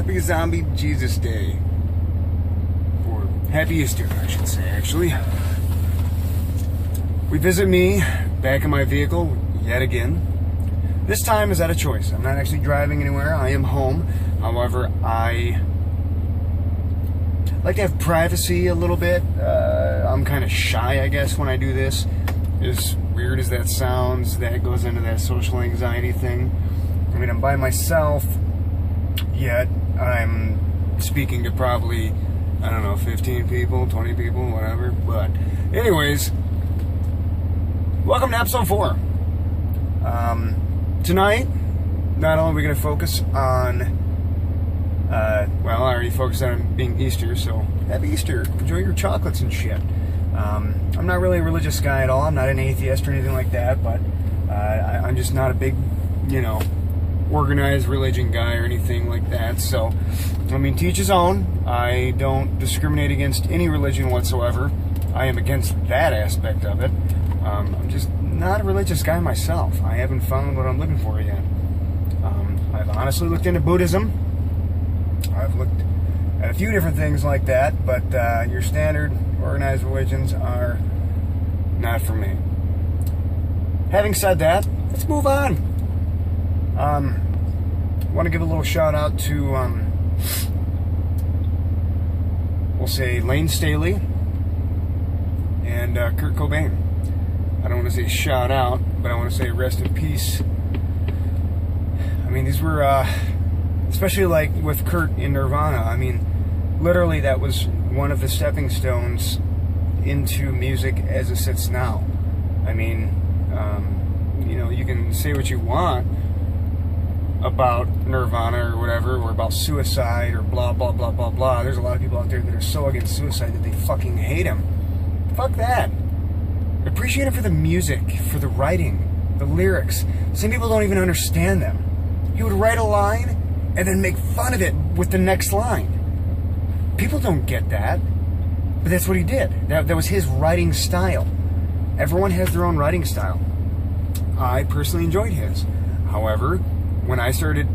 Happy Zombie Jesus Day. Or Happy Easter, I should say, actually. We visit me back in my vehicle yet again. This time is at a choice. I'm not actually driving anywhere. I am home. However, I like to have privacy a little bit. I'm kind of shy, I guess, when I do this. As weird as that sounds, that goes into that social anxiety thing. I mean, I'm by myself, yet I'm speaking to probably, I don't know, 15 people, 20 people, whatever. But anyways, welcome to episode 4. Tonight, not only are we going to focus on, well, I already focused on it being Easter, so happy Easter. Enjoy your chocolates and shit. I'm not really a religious guy at all. I'm not an atheist or anything like that, but I'm just not a big, organized religion guy or anything like that. So, I mean, to each his own. I don't discriminate against any religion whatsoever. I am against that aspect of it. I'm just not a religious guy myself. I haven't found what I'm looking for yet. I've honestly looked into Buddhism. I've looked at a few different things like that, but your standard organized religions are not for me. Having said that, let's move on. I want to give a little shout out to, we'll say, Lane Staley and Kurt Cobain. I don't want to say shout out, but I want to say rest in peace. I mean, these were, especially like with Kurt in Nirvana, I mean, literally that was one of the stepping stones into music as it sits now. I mean, you can say what you want about Nirvana or whatever, or about suicide or blah, blah, blah, blah, blah. There's a lot of people out there that are so against suicide that they fucking hate him. Fuck that. Appreciate it for the music, for the writing, the lyrics. Some people don't even understand them. He would write a line and then make fun of it with the next line. People don't get that, but that's what he did. That was his writing style. Everyone has their own writing style. I personally enjoyed his. However, when I started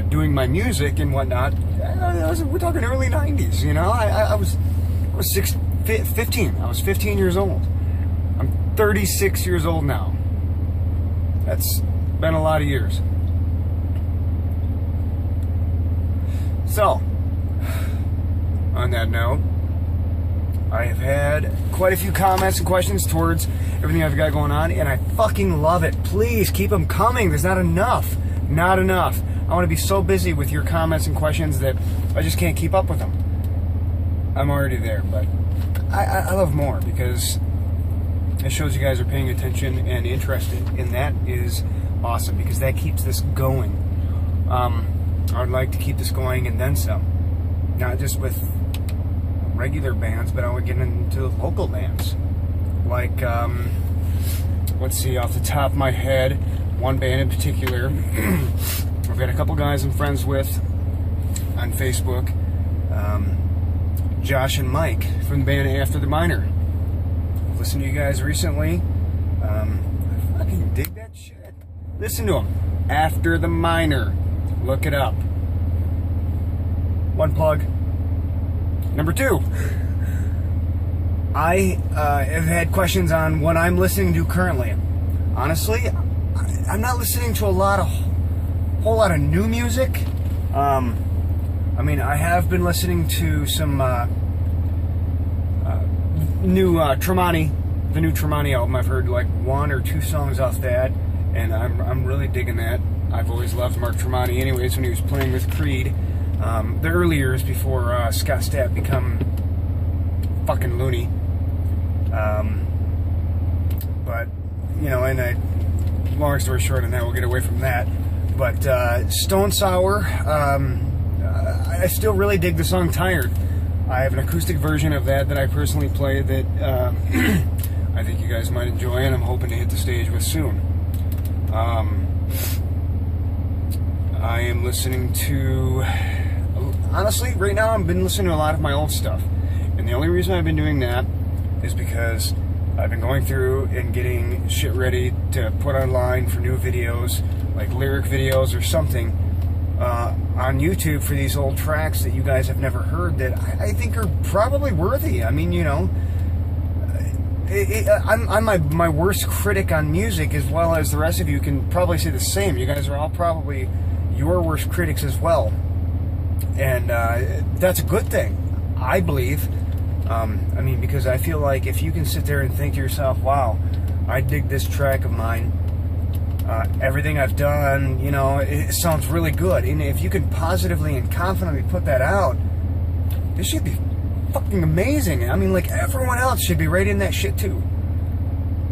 doing my music and whatnot, we're talking early 90s, I was 15. I was 15 years old. I'm 36 years old now. That's been a lot of years. So, on that note, I have had quite a few comments and questions towards everything I've got going on, and I fucking love it. Please keep them coming. There's not enough. Not enough. I want to be so busy with your comments and questions that I just can't keep up with them. I'm already there, but I love more because it shows you guys are paying attention and interested, and that is awesome because that keeps this going. I would like to keep this going and then some. Not just with regular bands, but I would get into local bands. Like, let's see, off the top of my head, one band in particular, I've got a couple guys I'm friends with on Facebook, Josh and Mike from the band After the Minor. I've listened to you guys recently. I fucking dig that shit. Listen to them. After the Minor. Look it up. One plug. Number 2, I have had questions on what I'm listening to currently. Honestly, I'm not listening to a whole lot of new music. I mean, I have been listening to some new Tremonti, the new Tremonti album. I've heard like 1 or 2 songs off that, and I'm really digging that. I've always loved Mark Tremonti anyways when he was playing with Creed. The early years before Scott Stapp become fucking loony. But, long story short on that, we'll get away from that. But Stone Sour, I still really dig the song Tired. I have an acoustic version of that I personally play that I think you guys might enjoy, and I'm hoping to hit the stage with soon. I am listening to, honestly, right now I've been listening to a lot of my old stuff. And the only reason I've been doing that is because I've been going through and getting shit ready to put online for new videos, like lyric videos or something, on YouTube for these old tracks that you guys have never heard that I think are probably worthy. I mean, you know, I'm my worst critic on music, as well as the rest of you can probably say the same. You guys are all probably your worst critics as well. And that's a good thing, I believe. I mean, because I feel like if you can sit there and think to yourself, wow, I dig this track of mine, everything I've done, you know, it sounds really good. And if you can positively and confidently put that out, this should be fucking amazing. I mean, like, everyone else should be rating that shit too.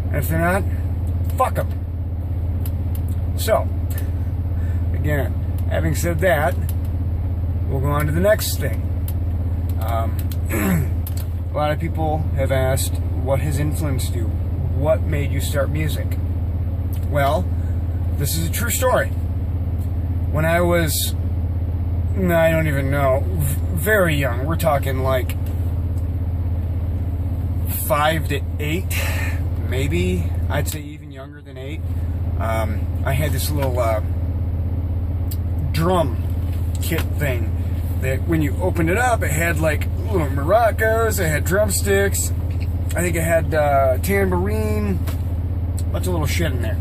And if they're not, fuck them. So, again, having said that, we'll go on to the next thing. A lot of people have asked, what has influenced you? What made you start music? Well, this is a true story. When I was, I don't even know, very young, we're talking like 5 to 8, maybe, I'd say even younger than 8. I had this little drum kit thing that when you opened it up, it had like little maracas, it had drumsticks, I think it had tambourine, a bunch of little shit in there.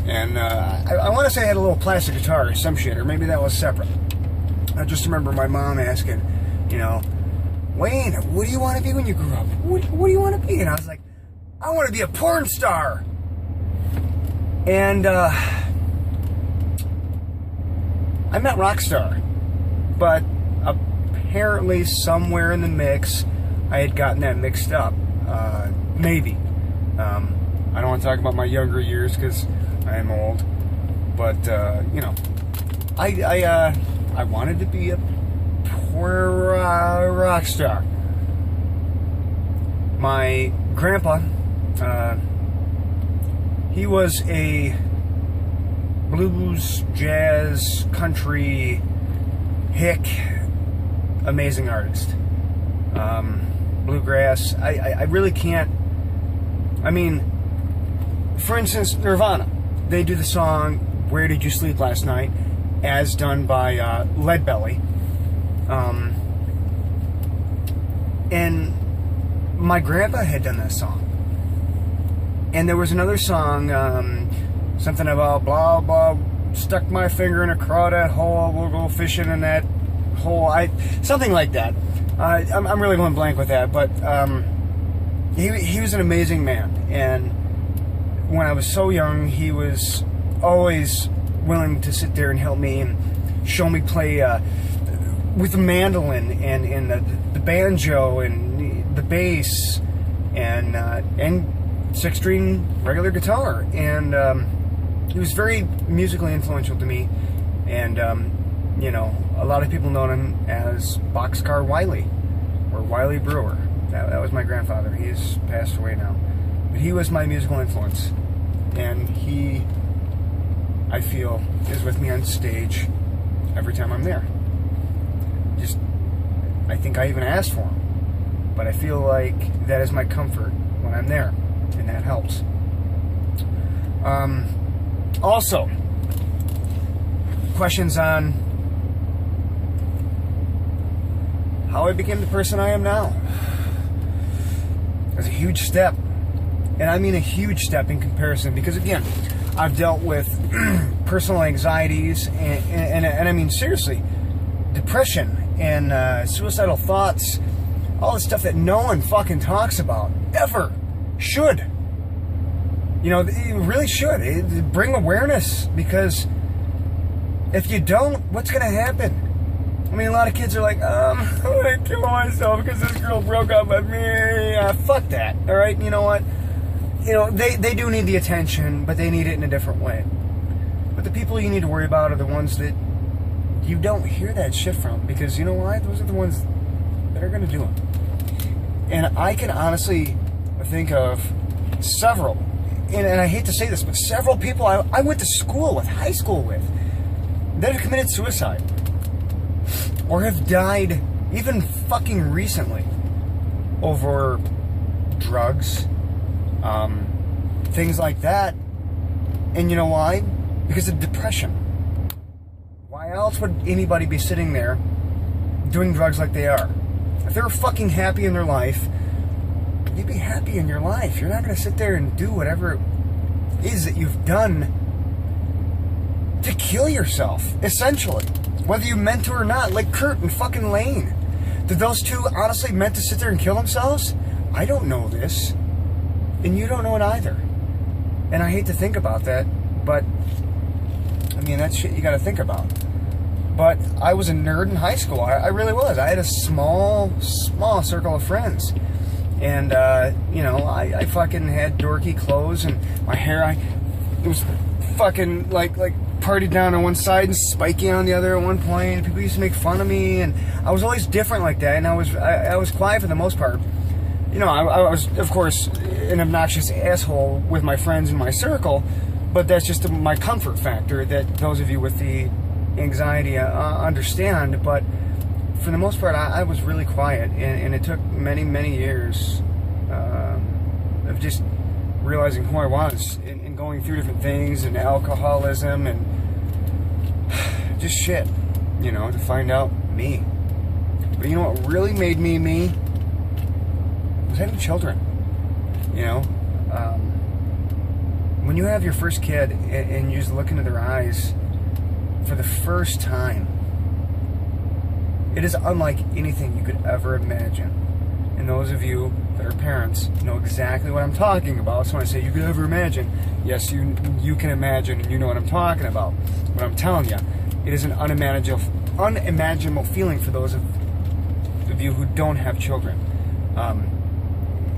And I want to say I had a little plastic guitar or some shit, or maybe that was separate. I just remember my mom asking, you know, Wayne, what do you want to be when you grow up? What do you want to be? And I was like, I want to be a porn star. And I meant rock star. But apparently somewhere in the mix, I had gotten that mixed up. Maybe. I don't want to talk about my younger years because I am old. But, you know, I wanted to be a poor rock star. My grandpa, he was a blues, jazz, country, hick, amazing artist. Bluegrass. I really can't. I mean, for instance, Nirvana. They do the song "Where Did You Sleep Last Night," as done by Leadbelly. And my grandpa had done that song. And there was another song, something about blah blah, stuck my finger in a crawdad hole, we'll go fishing in that hole, something like that. I'm really going blank with that, but he was an amazing man. And when I was so young, he was always willing to sit there and help me and show me play with the mandolin and the banjo and the bass and 6-string regular guitar. And he was very musically influential to me. And you know, a lot of people know him as Boxcar Wiley or Wiley Brewer. That was my grandfather. He's passed away now. But he was my musical influence. And he, I feel, is with me on stage every time I'm there. I think I even asked for him. But I feel like that is my comfort when I'm there. And that helps. Also, questions on how I became the person I am now. It's a huge step. And I mean a huge step in comparison, because again, I've dealt with personal anxieties and I mean seriously, depression and suicidal thoughts, all the stuff that no one fucking talks about, ever. Should. You know, it really should. Bring awareness, because if you don't, what's going to happen? I mean, a lot of kids are like, I'm going to kill myself because this girl broke up with me. Fuck that, all right? You know what? You know, they do need the attention, but they need it in a different way. But the people you need to worry about are the ones that you don't hear that shit from, because you know why? Those are the ones that are going to do it. And I can honestly think of several, and I hate to say this, but several people I went to school with, high school with, that have committed suicide. Or have died even fucking recently over drugs, things like that. And you know why? Because of depression. Why Why else would anybody be sitting there doing drugs like they are? If they were fucking happy in their life, you'd be happy in your life. You're not going to sit there and do whatever it is that you've done to kill yourself, essentially. Whether you meant to or not, like Kurt and fucking Lane. Did those two honestly meant to sit there and kill themselves? I don't know this. And you don't know it either. And I hate to think about that, but I mean, that's shit you gotta think about. But I was a nerd in high school. I really was. I had a small circle of friends. And, you know, I fucking had dorky clothes and my hair, it was fucking like partied down on one side and spiky on the other at one point. People used to make fun of me, and I was always different like that. And I was quiet for the most part. You know, I was, of course, an obnoxious asshole with my friends in my circle, but that's just my comfort factor that those of you with the anxiety understand. But for the most part, I was really quiet, and it took many years of just realizing who I was and going through different things and alcoholism and just shit, you know, to find out me. But you know what really made me me? Was having children. You know, when you have your first kid and you just look into their eyes for the first time, it is unlike anything you could ever imagine. And those of you that are parents know exactly what I'm talking about. So when I say you could ever imagine, yes, you can imagine, and you know what I'm talking about. But I'm telling you, it is an unimaginable feeling for those of you who don't have children.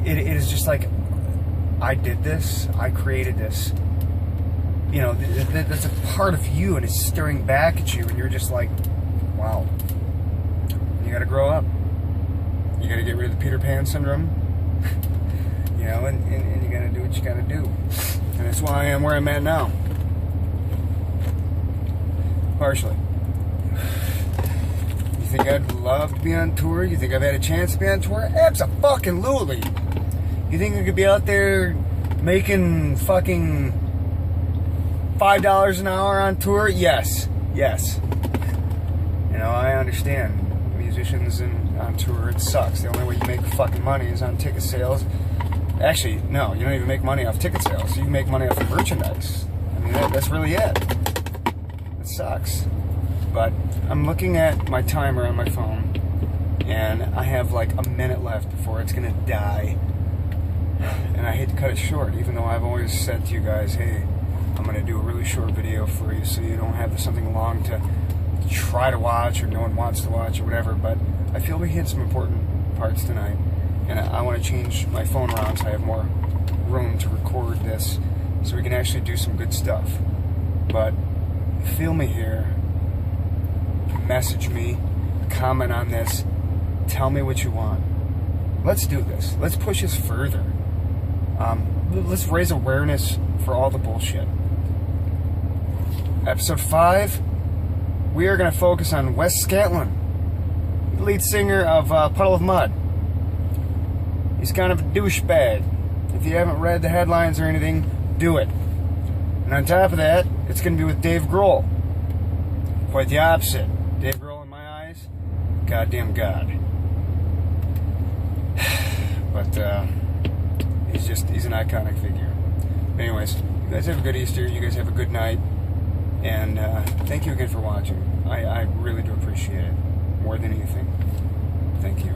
It is just like, I did this, I created this. You know, that's a part of you, and it's staring back at you, and you're just like, wow. You gotta grow up. You gotta get rid of the Peter Pan syndrome. You know, and you gotta do what you gotta do. And that's why I am where I'm at now. Partially. You think I'd love to be on tour? You think I've had a chance to be on tour? Abso-fucking-lutely. You think I could be out there making fucking $5 an hour on tour? Yes. Yes. You know, I understand. Musicians and on tour, it sucks. The only way you make fucking money is on ticket sales. Actually, no, you don't even make money off ticket sales. You make money off of merchandise. I mean, that's really it. It sucks. But I'm looking at my timer on my phone, and I have like a minute left before it's gonna die. And I hate to cut it short, even though I've always said to you guys, hey, I'm gonna do a really short video for you so you don't have something long to try to watch or no one wants to watch or whatever. But I feel we hit some important parts tonight, and I want to change my phone around so I have more room to record this so we can actually do some good stuff. But feel me here, message me, comment on this, tell me what you want. Let's do this. Let's push this further. Let's raise awareness for all the bullshit. Episode 5, we are going to focus on Wes Scantlin, lead singer of Puddle of Mud. He's kind of a douchebag. If you haven't read the headlines or anything, do it. And on top of that, it's going to be with Dave Grohl. Quite the opposite. Dave Grohl, in my eyes, goddamn God. But he's an iconic figure. But anyways, you guys have a good Easter. You guys have a good night. And thank you again for watching. I really do appreciate it. More than anything. Thank you.